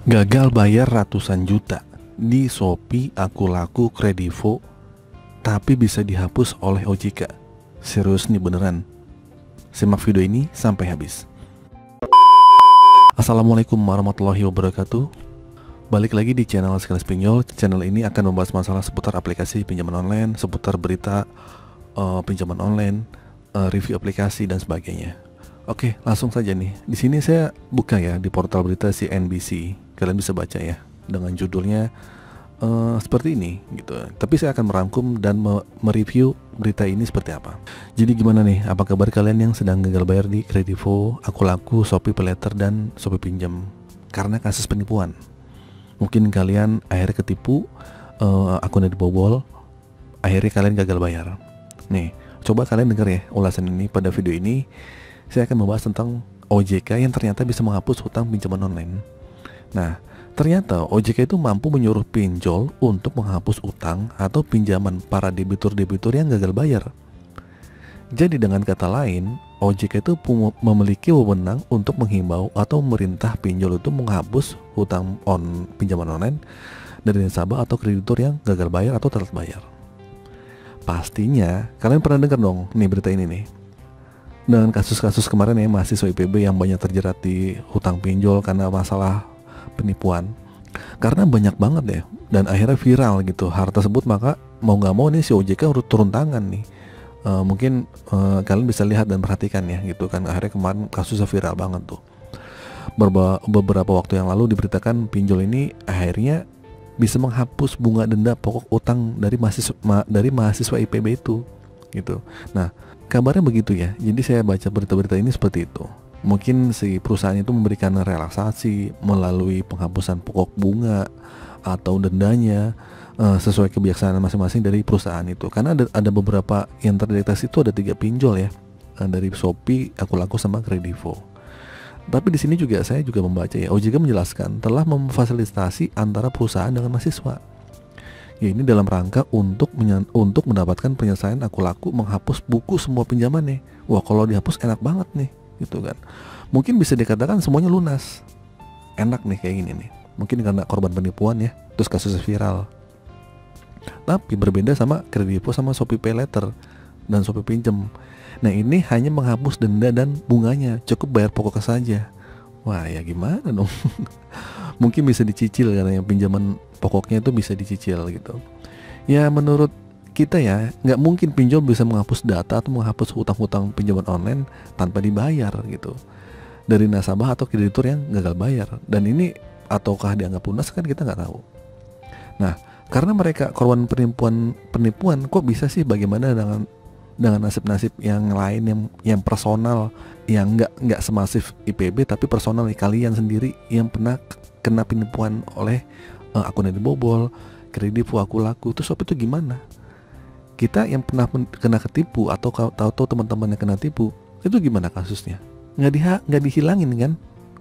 Gagal bayar ratusan juta di Shopee, Akulaku, Kredivo, tapi bisa dihapus oleh OJK. Serius nih beneran. Simak video ini sampai habis. Assalamualaikum warahmatullahi wabarakatuh. Balik lagi di channel Sekelas Pinjol. Channel ini akan membahas masalah seputar aplikasi pinjaman online, seputar berita pinjaman online, review aplikasi dan sebagainya. Oke, langsung saja nih. Di sini saya buka ya di portal berita CNBC. Kalian bisa baca ya dengan judulnya seperti ini gitu. Tapi saya akan merangkum dan mereview berita ini seperti apa. Jadi gimana nih? Apa kabar kalian yang sedang gagal bayar di Kredivo, Akulaku, Shopee Paylater dan Shopee Pinjam karena kasus penipuan? Mungkin kalian akhirnya ketipu, akunnya dibobol, akhirnya kalian gagal bayar. Nih, coba kalian dengar ya ulasan ini. Pada video ini saya akan membahas tentang OJK yang ternyata bisa menghapus hutang pinjaman online. Nah, ternyata OJK itu mampu menyuruh pinjol untuk menghapus utang atau pinjaman para debitur-debitur yang gagal bayar. Jadi dengan kata lain, OJK itu memiliki wewenang untuk menghimbau atau memerintah pinjol itu menghapus hutang pinjaman online dari nasabah atau kreditur yang gagal bayar atau telat bayar. Pastinya kalian pernah dengar dong nih berita ini nih. Dengan kasus-kasus kemarin ya, mahasiswa IPB yang banyak terjerat di hutang pinjol karena masalah penipuan. Karena banyak banget ya, dan akhirnya viral gitu harta tersebut, maka mau nggak mau nih si OJK harus turun tangan nih. Mungkin kalian bisa lihat dan perhatikan ya gitu kan, akhirnya kemarin kasusnya viral banget tuh. Beberapa waktu yang lalu diberitakan pinjol ini akhirnya bisa menghapus bunga denda pokok utang dari mahasiswa IPB itu gitu. Nah, kabarnya begitu ya. Jadi saya baca berita-berita ini seperti itu. Mungkin si perusahaan itu memberikan relaksasi melalui penghapusan pokok bunga atau dendanya sesuai kebijaksanaan masing-masing dari perusahaan itu. Karena ada beberapa yang terdeteksi itu ada 3 pinjol ya, dari Shopee, Akulaku sama Kredivo. Tapi di sini juga saya juga membaca ya, OJK menjelaskan telah memfasilitasi antara perusahaan dengan mahasiswa. Ya, ini dalam rangka untuk mendapatkan penyelesaian Akulaku menghapus buku semua pinjamannya. Wah, kalau dihapus enak banget nih gitu kan. Mungkin bisa dikatakan semuanya lunas. Enak nih kayak gini nih. Mungkin karena korban penipuan ya, terus kasusnya viral. Tapi berbeda sama Kredivo sama Shopee Paylater dan Shopee Pinjam. Nah, ini hanya menghapus denda dan bunganya, cukup bayar pokoknya saja. Wah, ya gimana dong? Mungkin bisa dicicil karena yang pinjaman pokoknya itu bisa dicicil gitu. Ya menurut kita ya, nggak mungkin pinjol bisa menghapus data atau menghapus hutang-hutang pinjaman online tanpa dibayar gitu dari nasabah atau kreditur yang gagal bayar. Dan ini ataukah dianggap lunas kan kita nggak tahu. Nah, karena mereka korban penipuan, kok bisa sih bagaimana dengan nasib-nasib yang lain yang personal, yang nggak semasif IPB tapi personal kalian sendiri yang pernah kena penipuan oleh akunnya dibobol, Kredivo, Akulaku, terus Shopee itu gimana? Kita yang pernah kena ketipu atau tahu teman-teman yang kena tipu, itu gimana kasusnya? Nggak dihilangin kan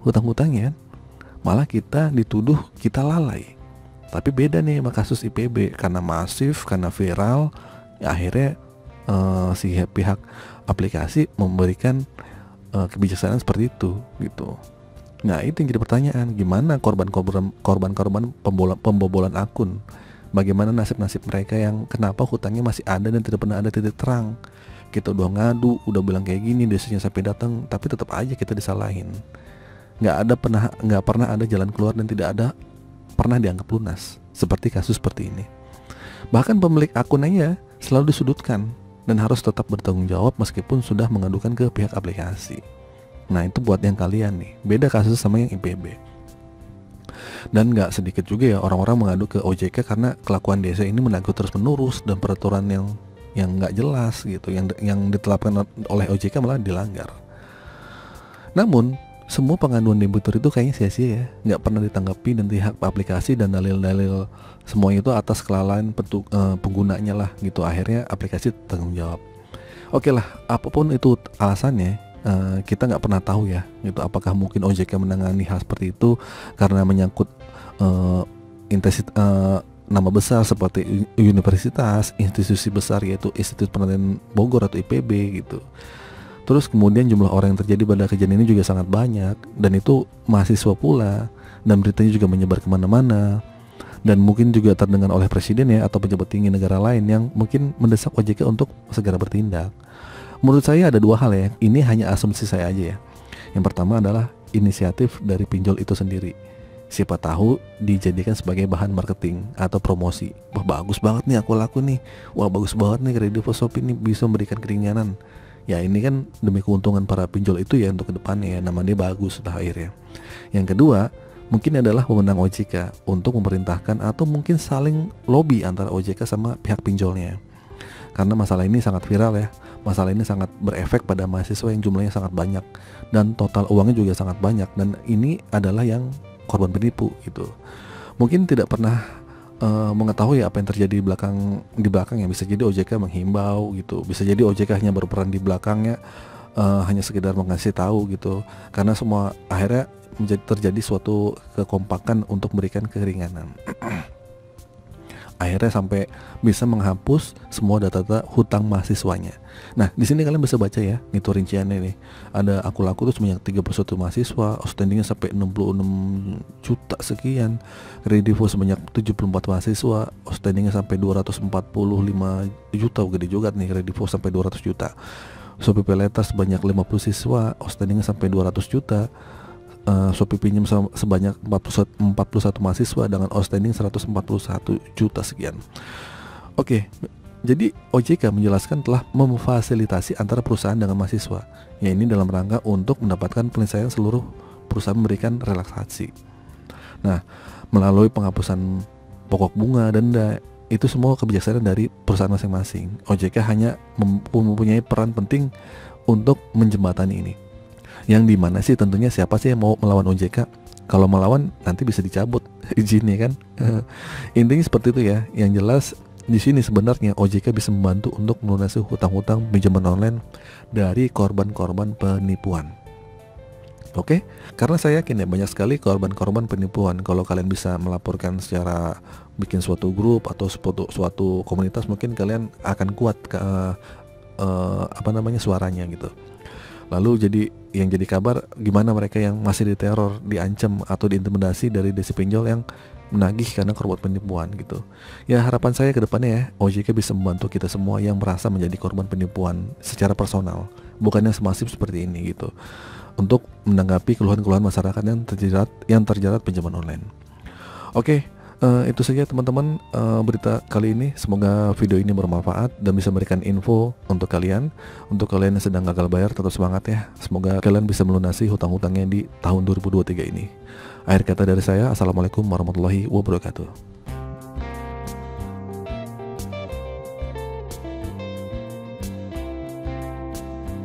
hutang-hutangnya, malah kita dituduh kita lalai. Tapi beda nih sama kasus IPB, karena masif, karena viral, ya akhirnya si pihak aplikasi memberikan kebijaksanaan seperti itu gitu. Nah, itu yang jadi pertanyaan, gimana korban pembobolan akun? Bagaimana nasib-nasib mereka yang kenapa hutangnya masih ada dan tidak pernah ada titik terang? Kita udah ngadu, udah bilang kayak gini, desanya sampai datang, tapi tetap aja kita disalahin. Nggak pernah ada jalan keluar dan tidak ada pernah dianggap lunas seperti kasus seperti ini. Bahkan pemilik akunnya selalu disudutkan dan harus tetap bertanggung jawab meskipun sudah mengadukan ke pihak aplikasi. Nah, itu buat yang kalian nih, beda kasus sama yang IPB. Dan nggak sedikit juga ya orang-orang mengadu ke OJK karena kelakuan desa ini mengganggu terus menerus dan peraturan yang nggak jelas gitu, yang ditetapkan oleh OJK malah dilanggar. Namun semua pengaduan debitur itu kayaknya sia-sia ya, nggak pernah ditanggapi dan pihak aplikasi, dan dalil-dalil semua itu atas kelalaian penggunanya lah gitu. Akhirnya aplikasi tanggung jawab. Oke lah, apapun itu alasannya, kita nggak pernah tahu ya gitu, apakah mungkin OJK menangani hal seperti itu karena menyangkut nama besar seperti universitas, institusi besar yaitu Institut Penelitian Bogor atau IPB gitu. Terus kemudian jumlah orang yang terjadi pada kejadian ini juga sangat banyak, dan itu mahasiswa pula, dan beritanya juga menyebar kemana-mana, dan mungkin juga terdengar oleh presiden ya atau pejabat tinggi negara lain yang mungkin mendesak OJK untuk segera bertindak. Menurut saya ada dua hal ya, ini hanya asumsi saya aja ya. Yang pertama adalah inisiatif dari pinjol itu sendiri. Siapa tahu dijadikan sebagai bahan marketing atau promosi. Wah bagus banget nih aku laku nih. Wah bagus banget nih Kredivo Shopee ini bisa memberikan keringanan. Ya ini kan demi keuntungan para pinjol itu ya untuk kedepannya ya. Nama dia bagus lah akhirnya. Yang kedua mungkin adalah wewenang OJK untuk memerintahkan atau mungkin saling lobby antara OJK sama pihak pinjolnya. Karena masalah ini sangat viral ya. Masalah ini sangat berefek pada mahasiswa yang jumlahnya sangat banyak dan total uangnya juga sangat banyak, dan ini adalah yang korban penipu gitu. Mungkin tidak pernah mengetahui apa yang terjadi di belakang ya. Bisa jadi OJK menghimbau gitu, bisa jadi OJK hanya berperan di belakangnya, hanya sekedar mengasih tahu gitu. Karena semua akhirnya terjadi suatu kekompakan untuk memberikan keringanan. Akhirnya sampai bisa menghapus semua data-data hutang mahasiswanya. Nah, di sini kalian bisa baca ya, itu rinciannya nih. Ada aku laku tuh sebanyak 31 mahasiswa, outstandingnya sampai 66 juta sekian. Kredivo sebanyak 74 mahasiswa, outstandingnya sampai 245 juta, gede juga nih Kredivo sampai 200 juta. Shopee Paylater sebanyak 50 siswa, outstandingnya sampai 200 juta. Shopee pinjam sebanyak 41 mahasiswa dengan outstanding 141 juta sekian. Oke, jadi OJK menjelaskan telah memfasilitasi antara perusahaan dengan mahasiswa. Ya ini dalam rangka untuk mendapatkan penyelesaian seluruh perusahaan memberikan relaksasi. Nah, melalui penghapusan pokok bunga, denda, itu semua kebijaksanaan dari perusahaan masing-masing. OJK hanya mempunyai peran penting untuk menjembatani ini. Yang dimana sih tentunya siapa sih yang mau melawan OJK? Kalau melawan nanti bisa dicabut izinnya kan. Intinya seperti itu ya. Yang jelas di sini sebenarnya OJK bisa membantu untuk melunasi hutang-hutang pinjaman online dari korban-korban penipuan. Oke, karena saya yakin ya banyak sekali korban-korban penipuan. Kalau kalian bisa melaporkan secara bikin suatu grup atau suatu komunitas, mungkin kalian akan kuat ke suaranya gitu. Lalu yang jadi kabar gimana mereka yang masih diteror, diancam atau diintimidasi dari desi pinjol yang menagih karena korban penipuan gitu. Ya harapan saya ke depannya ya, OJK bisa membantu kita semua yang merasa menjadi korban penipuan secara personal, bukannya semasif seperti ini gitu, untuk menanggapi keluhan-keluhan masyarakat yang terjerat pinjaman online. Oke. Itu saja teman-teman berita kali ini. Semoga video ini bermanfaat dan bisa memberikan info untuk kalian. Untuk kalian yang sedang gagal bayar, tetap semangat ya. Semoga kalian bisa melunasi hutang-hutangnya di tahun 2023 ini. Akhir kata dari saya, assalamualaikum warahmatullahi wabarakatuh.